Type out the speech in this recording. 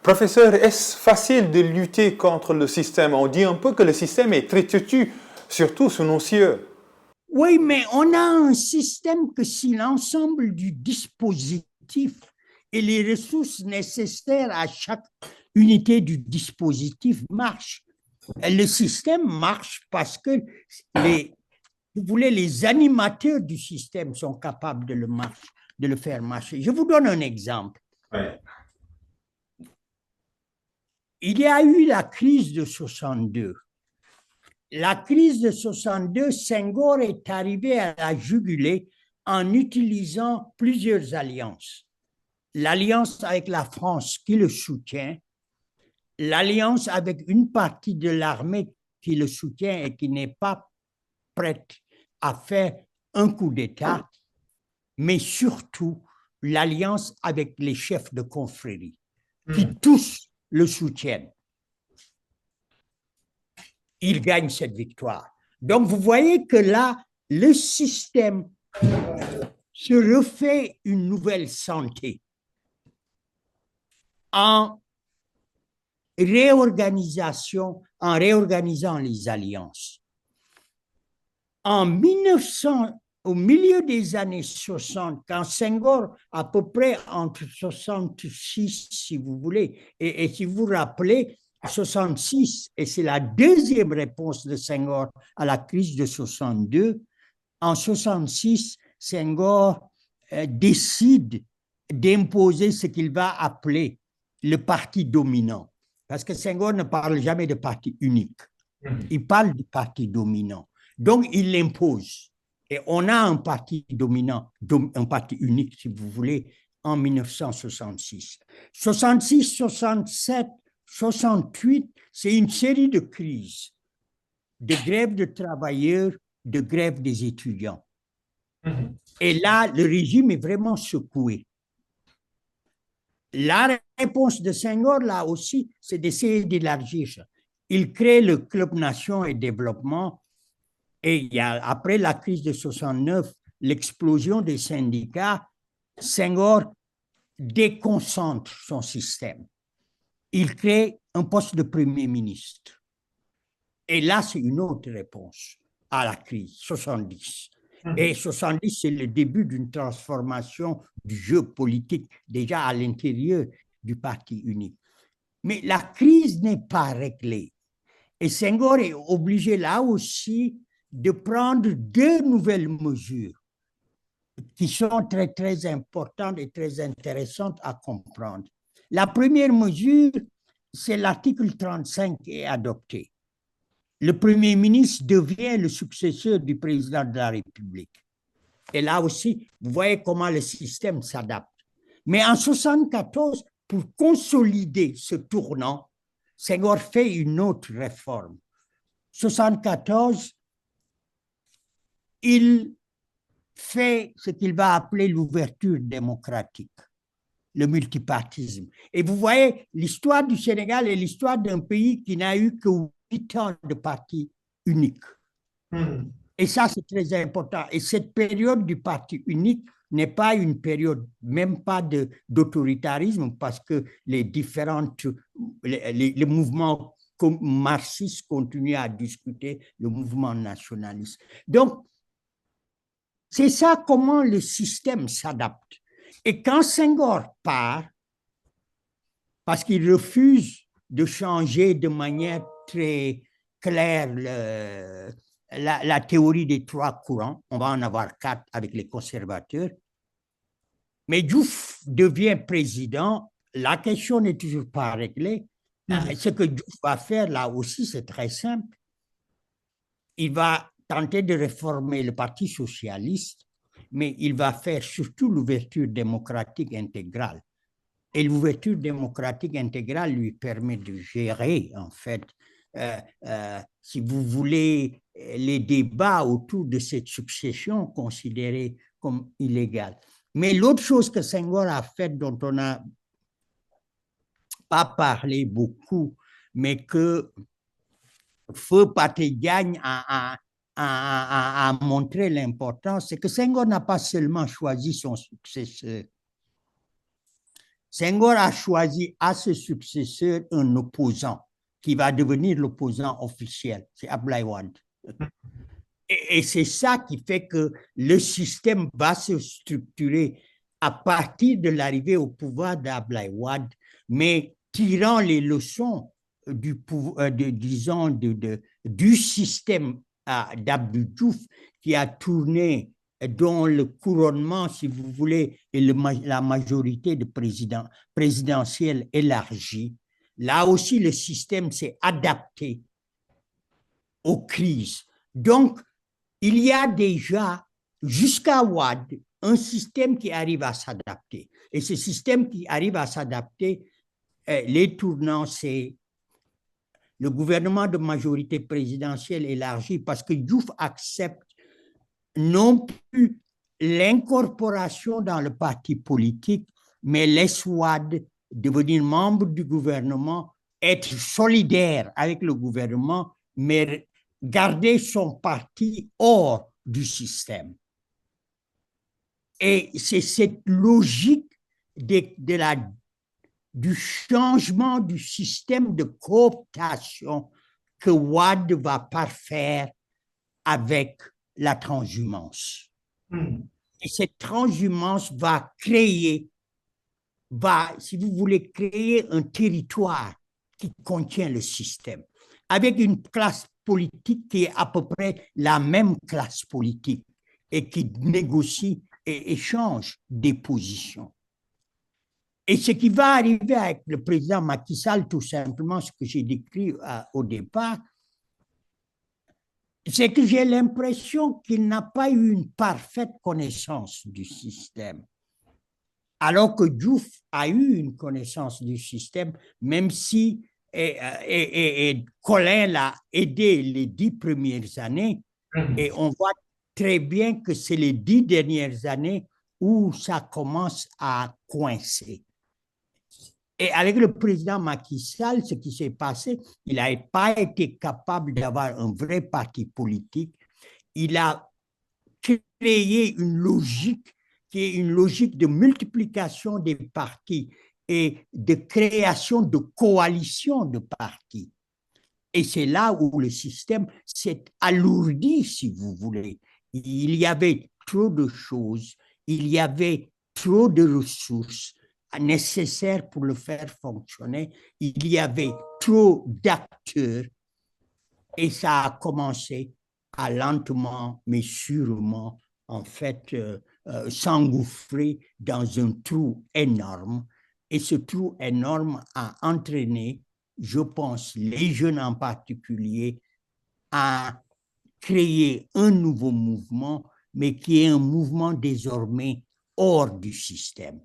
Professeur, est-ce facile de lutter contre le système? On dit un peu que le système est très têtu, surtout sous nos cieux. Oui, mais on a un système que si l'ensemble du dispositif et les ressources nécessaires à chaque unité du dispositif marchent, le système marche parce que les animateurs du système sont capables de le faire marcher. Je vous donne un exemple. Ouais. Il y a eu la crise de 62. La crise de 62, Senghor est arrivé à la juguler en utilisant plusieurs alliances. L'alliance avec la France qui le soutient, l'alliance avec une partie de l'armée qui le soutient et qui n'est pas prête à faire un coup d'État, mais surtout l'alliance avec les chefs de confrérie, qui tous le soutiennent. Il gagne cette victoire. Donc, vous voyez que là, le système se refait une nouvelle santé en réorganisant les alliances. Au milieu des années 60, quand Senghor, à peu près entre 66, si vous voulez, et si vous vous rappelez, 66, et c'est la deuxième réponse de Senghor à la crise de 62. En 66, Senghor décide d'imposer ce qu'il va appeler le parti dominant. Parce que Senghor ne parle jamais de parti unique. Il parle du parti dominant. Donc, il l'impose. Et on a un parti dominant, un parti unique, si vous voulez, en 1966. 66, 67, 68, c'est une série de crises, de grèves de travailleurs, de grèves des étudiants. Et là, le régime est vraiment secoué. La réponse de Senghor, là aussi, c'est d'essayer d'élargir ça. Il crée le Club Nation et Développement, et il y a, après la crise de 69, l'explosion des syndicats, Senghor déconcentre son système. Il crée un poste de Premier ministre. Et là, c'est une autre réponse à la crise, 70. Et 70, c'est le début d'une transformation du jeu politique, déjà à l'intérieur du parti unique. Mais la crise n'est pas réglée. Et Senghor est obligé là aussi de prendre deux nouvelles mesures qui sont très, très importantes et très intéressantes à comprendre. La première mesure, c'est l'article 35 qui est adopté. Le Premier ministre devient le successeur du président de la République. Et là aussi, vous voyez comment le système s'adapte. Mais en 1974, pour consolider ce tournant, Senghor fait une autre réforme. 1974, il fait ce qu'il va appeler l'ouverture démocratique, le multipartisme. Et vous voyez, l'histoire du Sénégal est l'histoire d'un pays qui n'a eu que 8 ans de parti unique. Et ça, c'est très important. Et cette période du parti unique n'est pas une période, même pas d'autoritarisme, parce que les mouvements marxistes continuent à discuter, le mouvement nationaliste. Donc, c'est ça comment le système s'adapte. Et quand Senghor part, parce qu'il refuse de changer de manière très claire la théorie des trois courants, on va en avoir 4 avec les conservateurs, mais Diouf devient président, la question n'est toujours pas réglée. Ce que Diouf va faire là aussi, c'est très simple. Il va tenter de réformer le Parti socialiste, mais il va faire surtout l'ouverture démocratique intégrale. Et l'ouverture démocratique intégrale lui permet de gérer, en fait, si vous voulez, les débats autour de cette succession considérée comme illégale. Mais l'autre chose que Senghor a faite, dont on n'a pas parlé beaucoup, mais que Feu Pathé Diagne a montré l'importance, c'est que Senghor n'a pas seulement choisi son successeur. Senghor a choisi à ce successeur un opposant qui va devenir l'opposant officiel, c'est Abdoulaye Wade. Et c'est ça qui fait que le système va se structurer à partir de l'arrivée au pouvoir d'Abdoulaye Wade, mais tirant les leçons du système d'Abdou Diouf qui a tourné, dont le couronnement, si vous voulez, et la majorité de présidentielle élargie. Là aussi, le système s'est adapté aux crises. Donc, il y a déjà, jusqu'à Wade, un système qui arrive à s'adapter. Et ce système qui arrive à s'adapter, les tournants, c'est le gouvernement de majorité présidentielle élargie, parce que Diouf accepte non plus l'incorporation dans le parti politique, mais laisse Wade devenir membre du gouvernement, être solidaire avec le gouvernement, mais garder son parti hors du système. Et c'est cette logique du changement du système de cooptation que Wade va parfaire avec la transhumance. Et cette transhumance va créer, si vous voulez, créer un territoire qui contient le système, avec une classe politique qui est à peu près la même classe politique et qui négocie et échange des positions. Et ce qui va arriver avec le président Macky Sall, tout simplement, ce que j'ai décrit au départ, c'est que j'ai l'impression qu'il n'a pas eu une parfaite connaissance du système. Alors que Diouf a eu une connaissance du système, même si Collin l'a aidé les 10 premières années, et on voit très bien que c'est les 10 dernières années où ça commence à coincer. Et avec le président Macky Sall, ce qui s'est passé, il n'a pas été capable d'avoir un vrai parti politique. Il a créé une logique qui est une logique de multiplication des partis et de création de coalitions de partis. Et c'est là où le système s'est alourdi, si vous voulez. Il y avait trop de choses, il y avait trop de ressources nécessaires pour le faire fonctionner, il y avait trop d'acteurs et ça a commencé à lentement, mais sûrement, en fait, s'engouffrer dans un trou énorme. Et ce trou énorme a entraîné, je pense, les jeunes en particulier, à créer un nouveau mouvement, mais qui est un mouvement désormais hors du système.